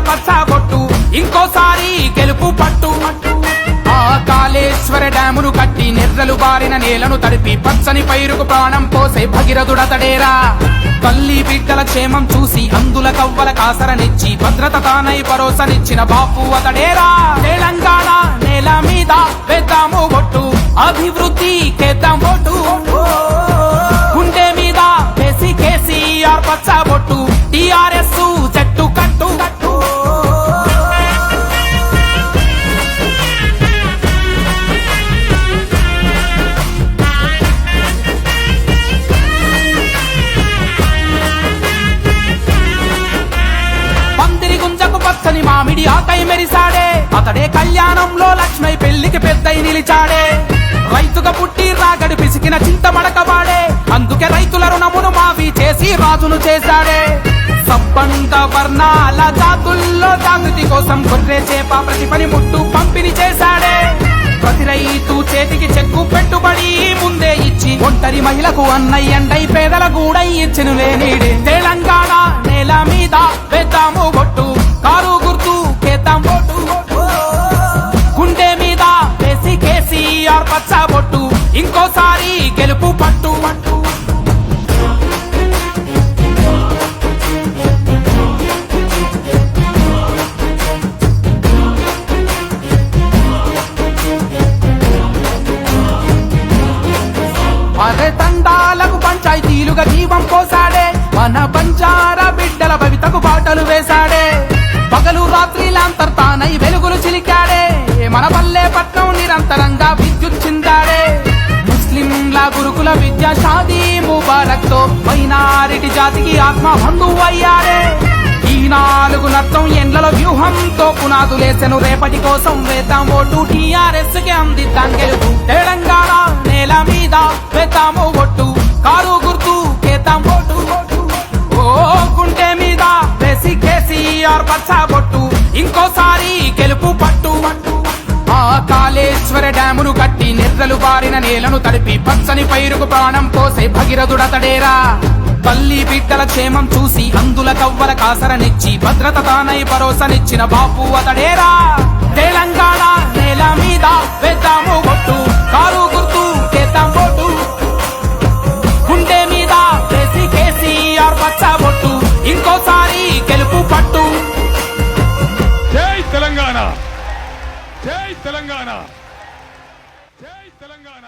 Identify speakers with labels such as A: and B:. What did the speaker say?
A: పచ్చబొట్టు ఇంకోసారి గెలుపు పట్టు. ఆ కాళేశ్వర డ్యామును కట్టి నిర్రలు బారిన నేలను తడిపి పచ్చని పైరుకు ప్రాణం పోసే భగీరథుడతడేరా. తల్లి బిడ్డల క్షేమం చూసి అందుల కవ్వల కాసరనిచ్చి భద్రత తానై భరోసనిచ్చిన బాపు అతడేరా. తెలంగాణ నేల మీద వేద్దాము ఒట్టు, అభివృద్ధి కేద్దాం ఓటు. గుండె మీద వేసి కేసీఆర్ పచ్చబొట్టు, టిఆర్ఎస్ చెట్టు కట్టు. పచ్చని మామిడి ఆకై మెరిసాడే, అతడే కళ్యాణంలో లక్ష్మై పెళ్లికి పెద్దై నిలిచాడే. రైతుగా పుట్టి రాగడి పిసికిన చింతమడకవాడే, అందుకే రైతుల రుణమును మాఫీ చేసి రాజును చేశాడే. సబ్బండ వర్ణాల జాతుల్లో జాగృతి కోసం గొర్రె చేప ప్రతి పని ముట్టు పంపిణీ చేశాడే. ప్రతి రైతు చేతికి చెక్కు పెట్టుబడి ముందే ఇచ్చి ఒంటరి మహిళకు అన్నయ్యండై పేదల గూడై ఇచ్చిన లేనీడే. తెలంగాణ నేల మీద వేద్దాము ఒట్టు, కారు గుర్తు కేద్దాం ఓటు. గుండె మీద వేసి కేసీఆర్ పచ్చబొట్టు ఇంకోసారి గెలుపు పట్టు. అరే తండాలకు పంచాయతీలుగా జీవం పోసాడే, మన బంజారా బిడ్డల భవితకు బాటలు వేశాడే. పగలు రాత్రిలాంతర్ తానై వెలుగులు చిలికాడే, మన పల్లె పట్నం నిరంతరంగా విద్యుత్ చిందాడే. ముస్లింల గురుకుల విద్య షాదీ ముబారక్ తో మైనారిటీ జాతికి ఆత్మ బంధువు అయ్యాడే. ఈ 4 నర్థం ఎండ్లలో వ్యూహంతో పునాదులేసెను రేపటి కోసం వేద్దాం ఓటు, టీఆర్ఎస్ కి అందిద్దాం గెలుపు. తెలంగాణ నేల మీద వేద్దాము ఒట్టు, కారు గుర్తు కేద్దాం ఓటు. ఓ గుండె మీద వేసి కేసీఆర్ పచ్చబొట్టు ఇంకోసారి గెలుపు పట్టు. ఆ కాళేశ్వర డ్యామును కట్టి నిర్రలు బారిన నేలను తడిపి పచ్చని పైరుకు ప్రాణం పోసే భగీరథుడతడేరా. తల్లి బిడ్డల క్షేమం చూసి అందుల కవ్వల కాసరనిచ్చి భద్రత తానై భరోసనిచ్చిన బాపు అతడేరా. తెలంగాణ నేల మీద వేద్దాము ఒట్టు, కారు గుర్తు కేద్దాం ఓటు. గుండె మీద వేసి కేసీఆర్ పచ్చబొట్టు ఇంకోసారి గెలుపు పట్టు.
B: జై తెలంగాణ, జై తెలంగాణ, జై తెలంగాణ.